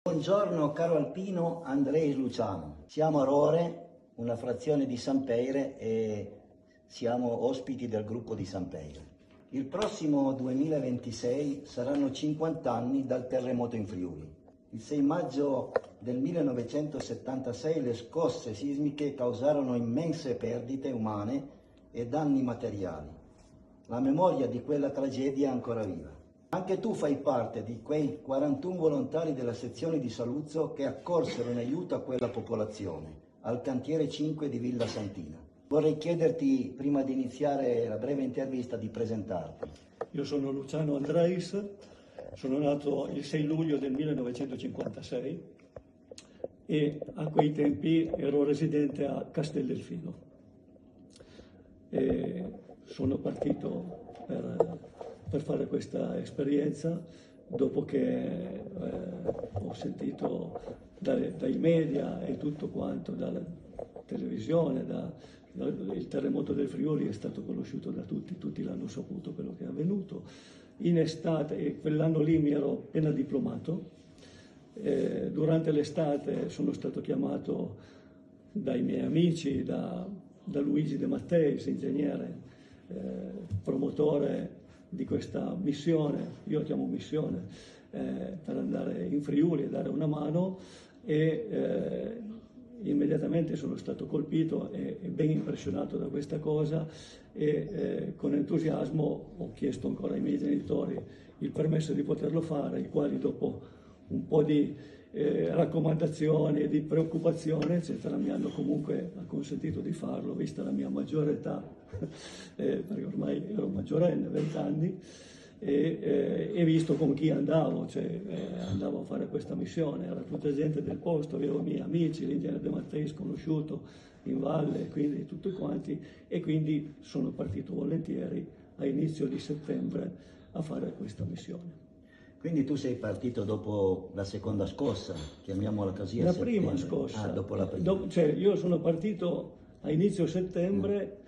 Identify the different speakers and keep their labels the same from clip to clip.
Speaker 1: Buongiorno caro alpino Andrei Luciano, siamo a Rore, una frazione di Sampeire e siamo ospiti del gruppo di Sampeire. Il prossimo 2026 saranno 50 anni dal terremoto in Friuli. Il 6 maggio del 1976 le scosse sismiche causarono immense perdite umane e danni materiali. La memoria di quella tragedia è ancora viva. Anche tu fai parte di quei 41 volontari della sezione di Saluzzo che accorsero in aiuto a quella popolazione, al cantiere 5 di Villa Santina. Vorrei chiederti, prima di iniziare la breve intervista, di presentarti.
Speaker 2: Io sono Luciano Andreis, sono nato il 6 luglio del 1956 e a quei tempi ero residente a Casteldelfino. E sono partito per fare questa esperienza dopo che ho sentito dai media e tutto quanto, dalla televisione, il terremoto del Friuli è stato conosciuto da tutti l'hanno saputo quello che è avvenuto. In estate, e quell'anno lì mi ero appena diplomato, durante l'estate sono stato chiamato dai miei amici, da Luigi De Matteis, ingegnere, promotore di questa missione, io la chiamo missione, per andare in Friuli e dare una mano e immediatamente sono stato colpito e ben impressionato da questa cosa e con entusiasmo ho chiesto ancora ai miei genitori il permesso di poterlo fare, i quali dopo un po' di raccomandazioni e di preoccupazione eccetera mi hanno comunque consentito di farlo, vista la mia maggiore età, perché ormai ero maggiorenne, 20 anni, e visto con chi andavo, cioè andavo a fare questa missione, era tutta gente del posto, avevo i miei amici, l'ingegnere De Matteis conosciuto in valle, quindi tutti quanti, e quindi sono partito volentieri a inizio di settembre a fare questa missione.
Speaker 1: Quindi tu sei partito dopo la seconda scossa, chiamiamola così,
Speaker 2: La prima scossa.
Speaker 1: Dopo la prima.
Speaker 2: Cioè io sono partito a inizio settembre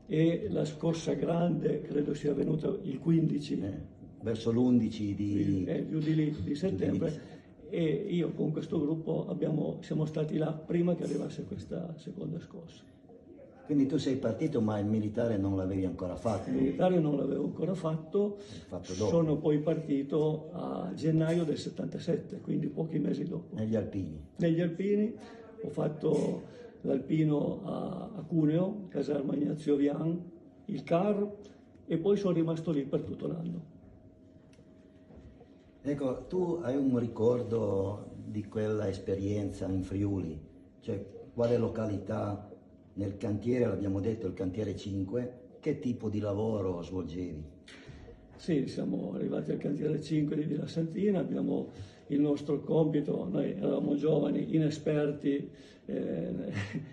Speaker 2: e la scossa grande credo sia avvenuta il 15.
Speaker 1: Verso l'11
Speaker 2: di settembre. E io con questo gruppo siamo stati là prima che arrivasse questa seconda scossa.
Speaker 1: Quindi tu sei partito ma il militare non l'avevi ancora fatto?
Speaker 2: Il militare non l'avevo ancora fatto sono poi partito a gennaio del 77, quindi pochi mesi dopo.
Speaker 1: Negli Alpini?
Speaker 2: Negli Alpini, ho fatto l'Alpino a Cuneo, caserma Ignazio Vian, il CAR, e poi sono rimasto lì per tutto l'anno.
Speaker 1: Ecco, tu hai un ricordo di quella esperienza in Friuli? Cioè, quale località? Nel cantiere, l'abbiamo detto, il cantiere 5, che tipo di lavoro svolgevi?
Speaker 2: Sì, siamo arrivati al cantiere 5 di Villa Santina, abbiamo il nostro compito, noi eravamo giovani, inesperti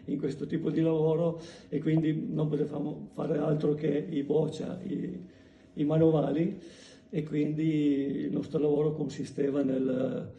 Speaker 2: in questo tipo di lavoro e quindi non potevamo fare altro che i boccia, i manovali, e quindi il nostro lavoro consisteva nel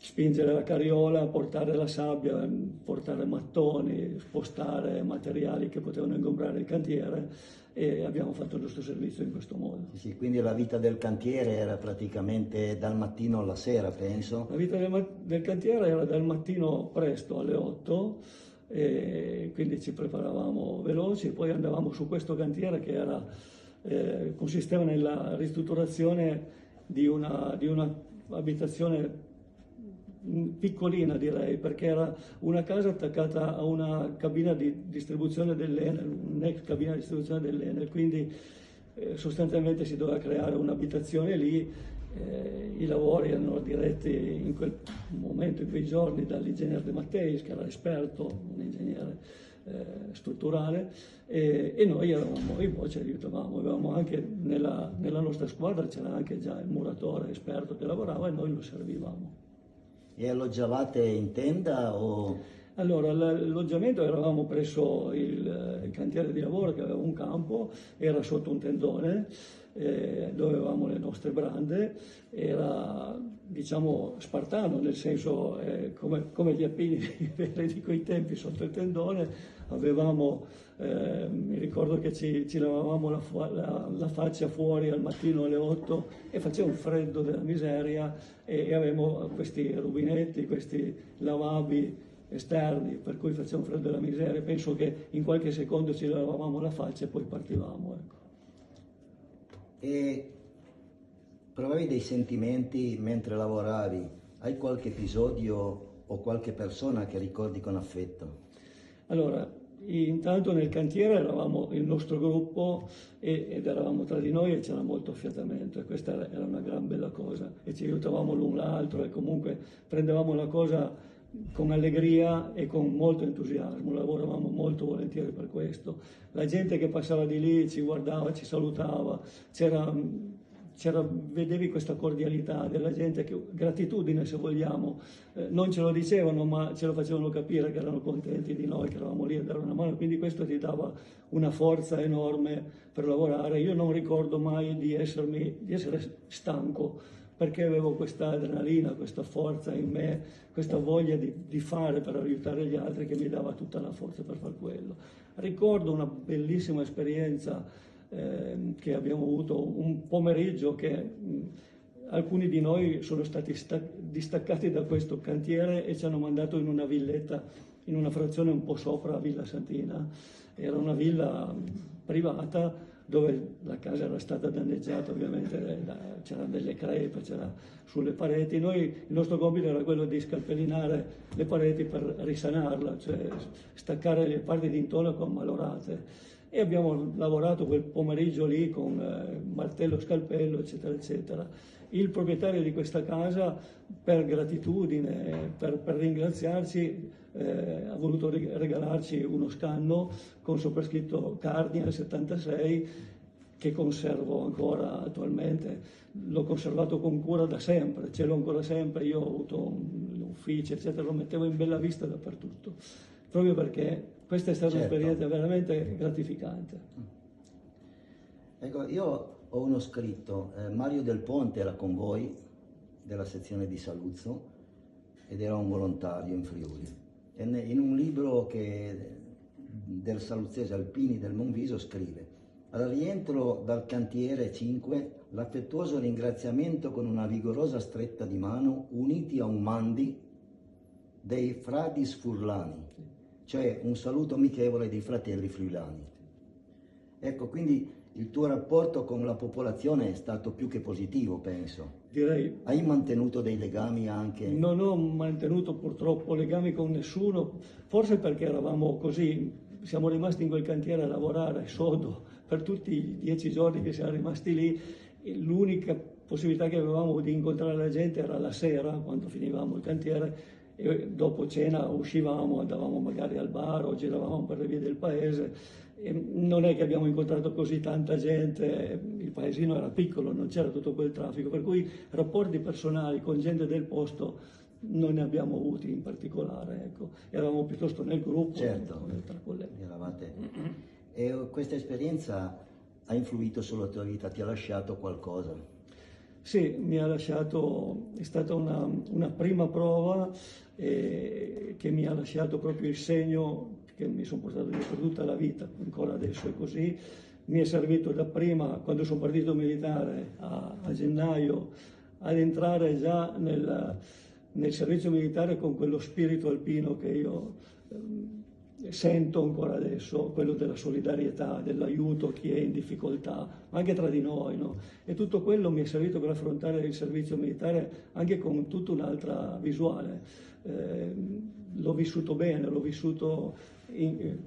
Speaker 2: spingere la carriola, portare la sabbia, portare mattoni, spostare materiali che potevano ingombrare il cantiere, e abbiamo fatto il nostro servizio in questo modo.
Speaker 1: Sì, quindi la vita del cantiere era praticamente dal mattino alla sera, penso?
Speaker 2: La vita del cantiere era dal mattino presto alle 8, e quindi ci preparavamo veloci, poi andavamo su questo cantiere che consisteva nella ristrutturazione di una abitazione piccolina, direi, perché era una casa attaccata a una cabina di distribuzione dell'Enel, un'ex cabina di distribuzione dell'Enel, quindi sostanzialmente si doveva creare un'abitazione lì. I lavori erano diretti in quel momento, in quei giorni, dall'ingegnere De Matteis, che era esperto, un ingegnere strutturale, e noi ci aiutavamo. Avevamo anche nella nostra squadra c'era anche già il muratore esperto che lavorava e noi lo servivamo.
Speaker 1: E alloggiavate in tenda o
Speaker 2: Allora, l'alloggiamento eravamo presso il cantiere di lavoro che aveva un campo, era sotto un tendone dove avevamo le nostre brande, era diciamo spartano, nel senso come gli alpini veri di quei tempi sotto il tendone, avevamo, mi ricordo che ci lavavamo la faccia fuori al mattino alle 8 e faceva un freddo della miseria e avevamo questi rubinetti, questi lavabili esterni, per cui faceva un freddo della miseria. Penso che in qualche secondo ci lavavamo la faccia e poi partivamo. Ecco.
Speaker 1: E provavi dei sentimenti mentre lavoravi? Hai qualche episodio o qualche persona che ricordi con affetto?
Speaker 2: Allora, intanto nel cantiere eravamo il nostro gruppo ed eravamo tra di noi e c'era molto affiatamento e questa era una gran bella cosa e ci aiutavamo l'un l'altro e comunque prendevamo la cosa con allegria e con molto entusiasmo, lavoravamo molto volentieri per questo. La gente che passava di lì ci guardava, ci salutava, vedevi questa cordialità della gente, gratitudine se vogliamo, non ce lo dicevano ma ce lo facevano capire che erano contenti di noi, che eravamo lì a dare una mano, quindi questo ti dava una forza enorme per lavorare. Io non ricordo mai di essere stanco, perché avevo questa adrenalina, questa forza in me, questa voglia di fare per aiutare gli altri che mi dava tutta la forza per far quello. Ricordo una bellissima esperienza che abbiamo avuto un pomeriggio che alcuni di noi sono stati distaccati da questo cantiere e ci hanno mandato in una villetta, in una frazione un po' sopra Villa Santina. Era una villa privata dove la casa era stata danneggiata, ovviamente c'erano delle crepe, c'era sulle pareti. Il nostro compito era quello di scalpellinare le pareti per risanarla, cioè staccare le parti di intonaco ammalorate. E abbiamo lavorato quel pomeriggio lì con martello, scalpello, eccetera, eccetera. Il proprietario di questa casa, per gratitudine, per ringraziarci, ha voluto regalarci uno scanno con soprascritto Cardinal 76 che conservo ancora attualmente. L'ho conservato con cura da sempre, ce l'ho ancora sempre. Io ho avuto un ufficio, eccetera, lo mettevo in bella vista dappertutto, proprio perché questa è stata un'esperienza veramente gratificante.
Speaker 1: Ecco, io ho uno scritto, Mario Del Ponte era con voi, della sezione di Saluzzo, ed era un volontario in Friuli. E in un libro del saluzzese Alpini del Monviso scrive: al rientro dal cantiere 5, l'affettuoso ringraziamento con una vigorosa stretta di mano, uniti a un mandi dei fradis furlani, cioè un saluto amichevole dei fratelli friulani. Ecco, quindi il tuo rapporto con la popolazione è stato più che positivo, penso.
Speaker 2: Direi.
Speaker 1: Hai mantenuto dei legami anche?
Speaker 2: Non ho mantenuto purtroppo legami con nessuno, forse perché eravamo così, siamo rimasti in quel cantiere a lavorare sodo per tutti i 10 giorni che siamo rimasti lì. L'unica possibilità che avevamo di incontrare la gente era la sera, quando finivamo il cantiere, e dopo cena uscivamo, andavamo magari al bar o giravamo per le vie del paese. E non è che abbiamo incontrato così tanta gente, il paesino era piccolo, non c'era tutto quel traffico, per cui rapporti personali con gente del posto non ne abbiamo avuti in particolare, ecco. Eravamo piuttosto nel gruppo,
Speaker 1: certo,
Speaker 2: tra colleghi.
Speaker 1: Eravate. E questa esperienza ha influito sulla tua vita, ti ha lasciato qualcosa?
Speaker 2: Sì, mi ha lasciato, è stata una prima prova che mi ha lasciato proprio il segno che mi sono portato dietro tutta la vita, ancora adesso è così. Mi è servito dapprima, quando sono partito militare a gennaio, ad entrare già nel servizio militare con quello spirito alpino che io sento ancora adesso, quello della solidarietà, dell'aiuto a chi è in difficoltà, anche tra di noi, no? E tutto quello mi è servito per affrontare il servizio militare anche con tutta un'altra visuale. L'ho vissuto bene, l'ho vissuto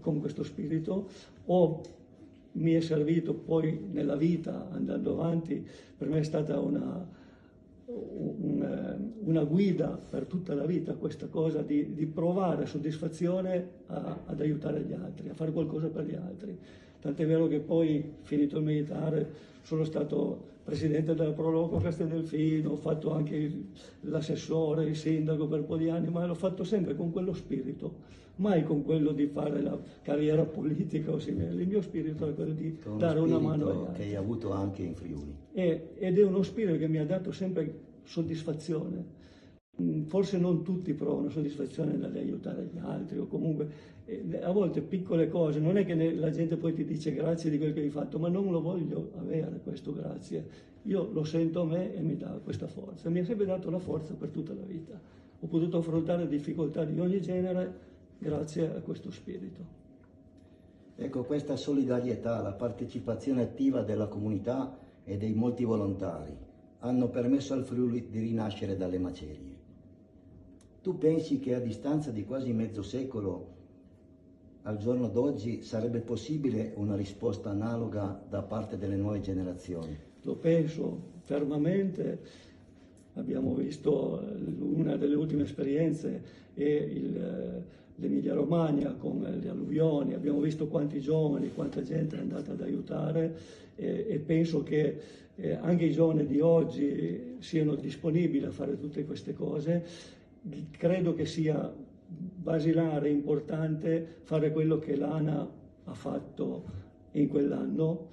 Speaker 2: con questo spirito, mi è servito poi nella vita, andando avanti, per me è stata una guida per tutta la vita, questa cosa di provare soddisfazione ad aiutare gli altri, a fare qualcosa per gli altri. Tant'è vero che poi, finito il militare, sono stato presidente della Pro Loco Casteldelfino, ho fatto anche l'assessore, il sindaco per un po' di anni, ma l'ho fatto sempre con quello spirito, mai con quello di fare la carriera politica o simile. Il mio spirito è quello di dare una mano agli altri.
Speaker 1: Che hai avuto anche in Friuli.
Speaker 2: Ed è uno spirito che mi ha dato sempre soddisfazione. Forse non tutti provano soddisfazione nell'aiutare gli altri o comunque a volte piccole cose, non è che la gente poi ti dice grazie di quel che hai fatto, ma non lo voglio avere questo grazie, io lo sento a me e mi dà questa forza, mi ha sempre dato la forza per tutta la vita, ho potuto affrontare difficoltà di ogni genere grazie a questo spirito.
Speaker 1: Ecco, questa solidarietà, la partecipazione attiva della comunità e dei molti volontari hanno permesso al Friuli di rinascere dalle macerie. Tu pensi che a distanza di quasi mezzo secolo al giorno d'oggi sarebbe possibile una risposta analoga da parte delle nuove generazioni?
Speaker 2: Lo penso fermamente, abbiamo visto una delle ultime esperienze è l'Emilia Romagna con le alluvioni, abbiamo visto quanti giovani, quanta gente è andata ad aiutare e penso che anche i giovani di oggi siano disponibili a fare tutte queste cose. Credo che sia basilare, importante fare quello che l'ANA ha fatto in quell'anno,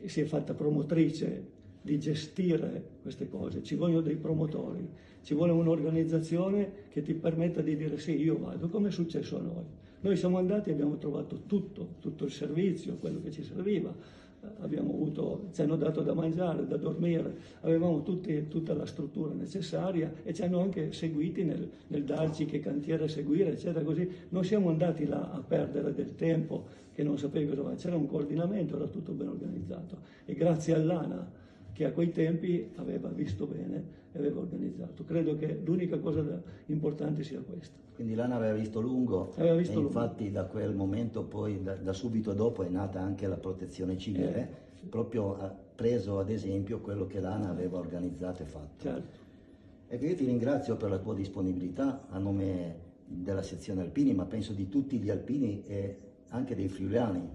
Speaker 2: si è fatta promotrice di gestire queste cose, ci vogliono dei promotori, ci vuole un'organizzazione che ti permetta di dire sì, io vado, come è successo a noi. Noi siamo andati e abbiamo trovato tutto il servizio, quello che ci serviva, ci hanno dato da mangiare, da dormire, avevamo tutta la struttura necessaria e ci hanno anche seguiti nel darci che cantiere seguire, eccetera, così non siamo andati là a perdere del tempo che non sapevi cosa fare, c'era un coordinamento, era tutto ben organizzato e grazie all'ANA che a quei tempi aveva visto bene e aveva organizzato. Credo che l'unica cosa importante sia questa.
Speaker 1: Quindi l'ANA aveva visto lungo
Speaker 2: Aveva visto
Speaker 1: e infatti da quel momento poi, da subito dopo, è nata anche la protezione civile, proprio preso ad esempio quello che l'ANA aveva organizzato e fatto.
Speaker 2: Certo.
Speaker 1: Ecco, io ti ringrazio per la tua disponibilità a nome della sezione alpini, ma penso di tutti gli alpini e anche dei friulani.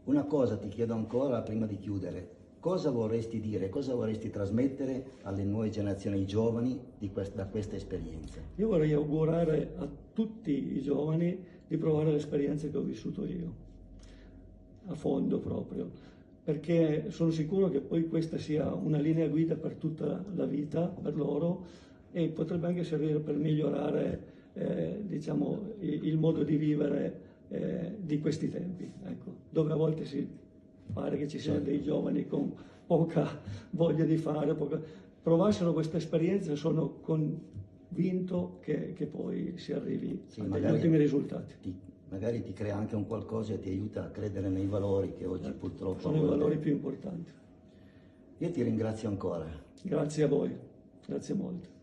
Speaker 1: Una cosa ti chiedo ancora prima di chiudere. Cosa vorresti dire, cosa vorresti trasmettere alle nuove generazioni, ai giovani da questa esperienza?
Speaker 2: Io vorrei augurare a tutti i giovani di provare l'esperienza che ho vissuto io, a fondo proprio, perché sono sicuro che poi questa sia una linea guida per tutta la vita, per loro, e potrebbe anche servire per migliorare diciamo, il modo di vivere di questi tempi, ecco, dove a volte si pare che ci siano dei giovani con poca voglia di fare, provassero questa esperienza, sono convinto che poi si arrivi agli ottimi risultati.
Speaker 1: Magari ti crea anche un qualcosa e ti aiuta a credere nei valori che oggi purtroppo
Speaker 2: sono i valori più importanti.
Speaker 1: Io ti ringrazio ancora.
Speaker 2: Grazie a voi, grazie molto.